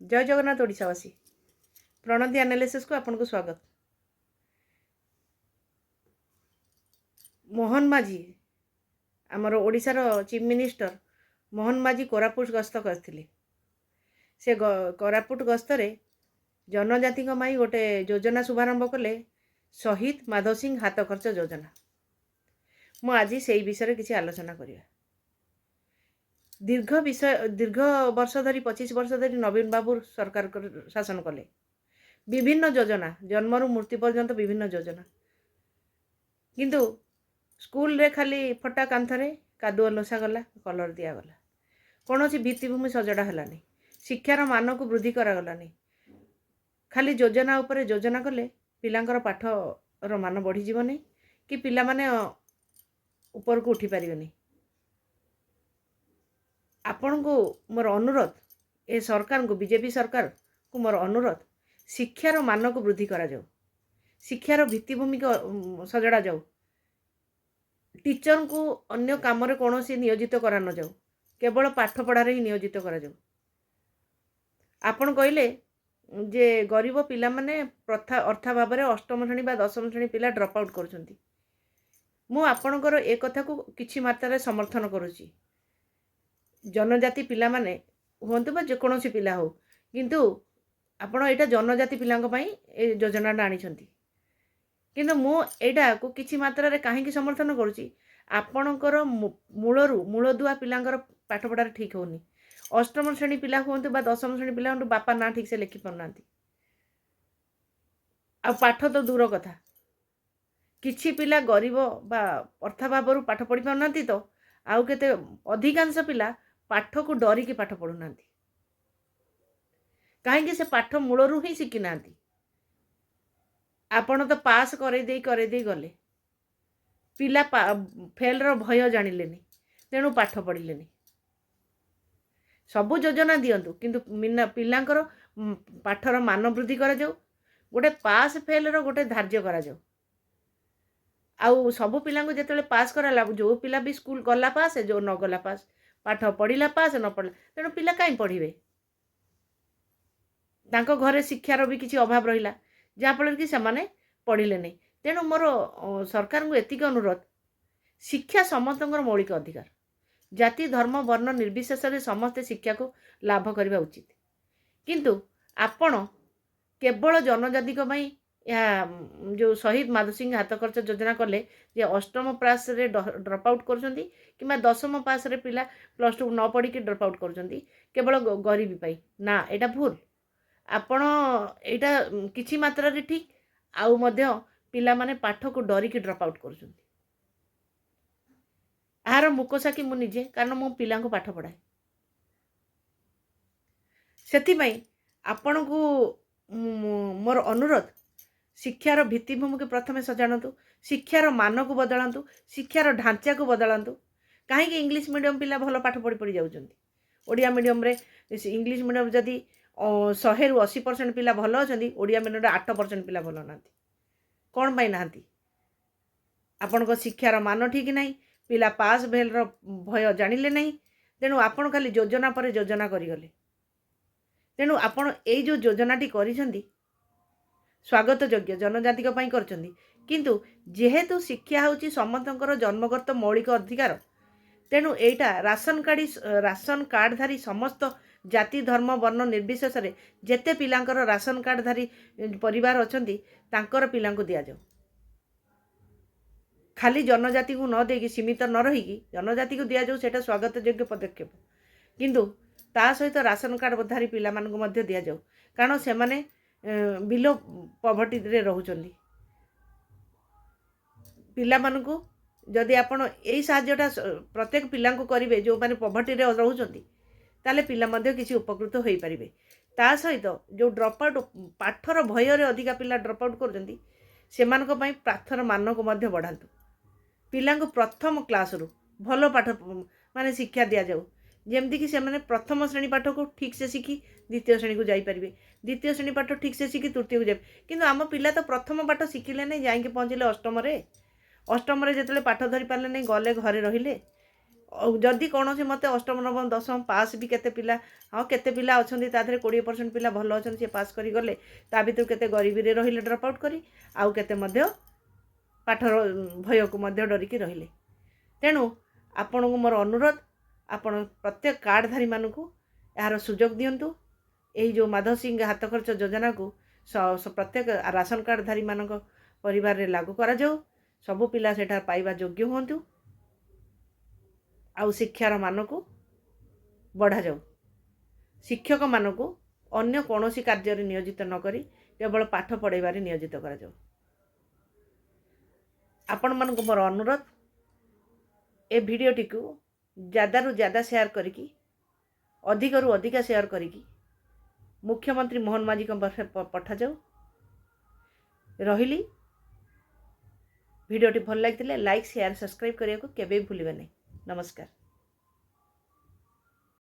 जय जगन्नाथ ओडिशावासी प्रणति एनालिसिस को आपन को स्वागत। मोहन माझी आमर ओडिशार चीफ मिनिस्टर मोहन माझी कोरापुट गस्त करथिले। से कोरापुट गस्तरे जनजाति गोटे योजना शुभारंभ कले शहीद माधव सिंह हाथ खर्च योजना। मु आज से विषय किसी आलोचना करिया। दीर्घ वर्ष धरी 25 वर्ष धरी नवीन बाबू सरकार शासन कले विभिन्न योजना जन्मरु मृत्यु पर्यंत विभिन्न योजना, किंतु स्कूल रे खाली फटा कांथरे कादुआ लोसा गला कलर दिया गला, कौन भित्तिभूमि सजड़ा हलानी, शिक्षार मान को वृद्धि करागलानी। खाली योजना उपरे योजना कले पिलांकर पाठर मान बढ़ी जीवनी कि पिला माने ऊपर को उठी पारिबेनी। आपण को मोर अनुरोध, ए सरकार को बीजेपी सरकार को मोर अनुरोध, शिक्षार मान को वृद्धि करा जाऊ, शिक्षार भित्तिभूमि को सजड़ा जाऊ, टीचर को अन्य काम रे कौन सी नियोजित करा न जाऊ, केवल पाठ पढ़ारे ही नियोजित करा जाऊ। आपण कहले जे गरीब पिला माने प्रथा अर्थाभाव अष्टम श्रेणी बा दशम श्रेणी पिला ड्रप आउट करुछंती। मु आपणकर ए कथा को किछि मात्रा रे समर्थन करूची। जनजाति पिला माने हुंतु बा जेकोसी पिला हो, किंतु आपण एटा जनजाति पिलांक पई ए योजना आनी छंती। किंतु मु एटा को किछि मात्रा रे काहेकि समर्थन करूची, आपणकर मूलदुआ पिलांकर पाठ पढ़ार ठीक होनी। अष्टम श्रेणी पिला हुंतु बा दशम श्रेणी पिला हुंतु बापा ना ठीक से लिखि पारनांती, आ पाठ तो दूर कथा, किछि पिला गरीब बा अर्थाभाव पाठ पढ़ी पारनांती, तो आउ केते अधिकांश पिला पाठ को डरिकी पाठ पढ़ुनांती। कहीं से पाठ मूलरू ही शिखी ना। आपण तो पास करे दे गले, पिला फेल रो भय जानिलेनी, तेणु पाठ पढ़िलेनी। सबु योजना दियंतु, किंतु पिलांकर पाठर मान वृद्धि करा जाऊ, गोटे पास फेल रो गोटे धार्य करा जाऊ। आउ सबु पिला को जेतले पास कराला, जो पिला भी स्कूल गला पास, जो न गला पास, पाठ पढ़िला पास न पढ़ला, तेणु पिला काई पढ़िबे। तांको घरे शिक्षार भी किसी अभाव रहिला, जहाँफल कि सेमाने पढ़िले नहीं। तेणु मोर सरकार को एतिक अनुरोध, शिक्षा समस्त मौलिक अधिकार, जाति धर्म वर्ण निर्विशेष समस्ते शिक्षा को लाभ करने उचित। किंतु आपण केवल जनजाति जो शहीद माधव सिंह हाथ खर्च योजना कले जे अष्टम पास रे ड्रप आउट कर दशम पास रे पिला +2 न पढ़ी ड्रप आउट कर केवल गरीबी पाई ना, एटा भूल। आपण एटा किछि मात्रा रे ठीक, आउ मध्य पिला माने पाठ को डरिकी ड्रप आउट कर। आहार मुकोसाकी मु निजे, कारण मो पिला को पाठ पढ़ाए। सेथिबाई आपण को मोर अनुरोध, शिक्षार भित्तिभूमि के प्रथमे सजाणतु, शिक्षार मान को बदलांतु, शिक्षार ढांचा को बदलांतु। कहीं इंग्लिश मीडियम पिला भल पाठ पढ़ी पढ़ी जाउछंती, ओडिया मीडियम रे इंग्लिश मीडियम जदि 100 ରୁ 80% पिला भल अछंती, ओडिया मीडियम रे 8% पिला भल नांती। कौन पाई नांती? आपण को शिक्षार मान ठीक नहीं, पिला पास भेल रो भय जानिले नहीं, तेणु आपण खाली योजना पर योजना करिगले। तेणु आपण एई जो योजनाटी करिसंती स्वागत योग्य, जनजाति को पई करचंती, किंतु जेहेतु शिक्षा होची समस्तंकर जन्मगत मौलिक अधिकार, तेणु एटा राशन कार्डधारी समस्त जाति धर्म वर्ण निर्विशेष जेते पिलांकर राशन कार्डधारी परिवार अछंती तांकर पिलां को दिया जाऊ। खाली जनजाति को न देकी सीमित न रही जनजाति को दिया जाऊ, सेटा स्वागत योग्य पदक्षेप। किंतु ता सहित राशन कार्डधारी पिला मान को मध्य दिया जाऊ, कारण से माने बिलो पॉवर्टी रे रहउचंदी। पिला मान को जदि आपण एई साहाय्यटा प्रत्येक पिला को करिवे जो माने पॉवर्टी रे रहउचंदी, ताले पिला मध्य किसी उपकृत होई परिबे। ता सहित जो ड्रप आउट पाठर भय रे अधिका पिला ड्रप आउट करजंदी, सेमानक पई पाठर मान को मध्य बढ़ांतु। पिला को प्रथम क्लास रु भल पाठ माने शिक्षा दिया जाऊ, जेमती कि से माने प्रथम श्रेणी पाठ को ठीक से शिखी द्वितीय श्रेणी को जाई परिबे, द्वितीय श्रेणी पाठ ठीक से शिखी तृतीय को जाए। किंतु आम पिला तो प्रथम पाठ शिखिले नहीं, जाइके पहुँचले अष्टम रे, अष्टम रे जेतले पाठ धरी पारले नहीं, गले घरे रहिले, जदि कौन से मत अष्टम नवम दशम पास भी केते पिला हाँ केते पिला अच्छा ता 20% पिला भल अच्छा सी पास करी गले ता भर केते गरीबी रहिले ड्रप आउट करी आउ केते मध्य पाठर भय को मध्य डरिकी रहिले। तेणु आपण को मोर अनुरोध आपण प्रत्येक कार्डधारी मानू यार सुजोग दिंतु यही जो माधव सिंह हाथ खर्च योजना को प्रत्येक राशन कार्डधारी मान परिवार रे लागू करा जाऊ सबु पिला सेठा पाइबा योग्य हुंतु आउ शिक्षार मान को बढ़ा जाऊ शिक्षक मान को अन्य कौन सी कार्य नियोजित न करी केवल पाठ पढ़ाइबार नियोजित करा जाऊ। आपण मान को मोर अनुरोध ए भिडियोटी को ज़्यादा रु ज़्यादा शेयर करिकी अधिक रु अधिक शेयर करिकी मुख्यमंत्री मोहन माझी पठा जाऊ। रहिली भिडियोटी भल लगी लाइक शेयर सब्सक्राइब करने को केबे भूलिबे नहीं। नमस्कार।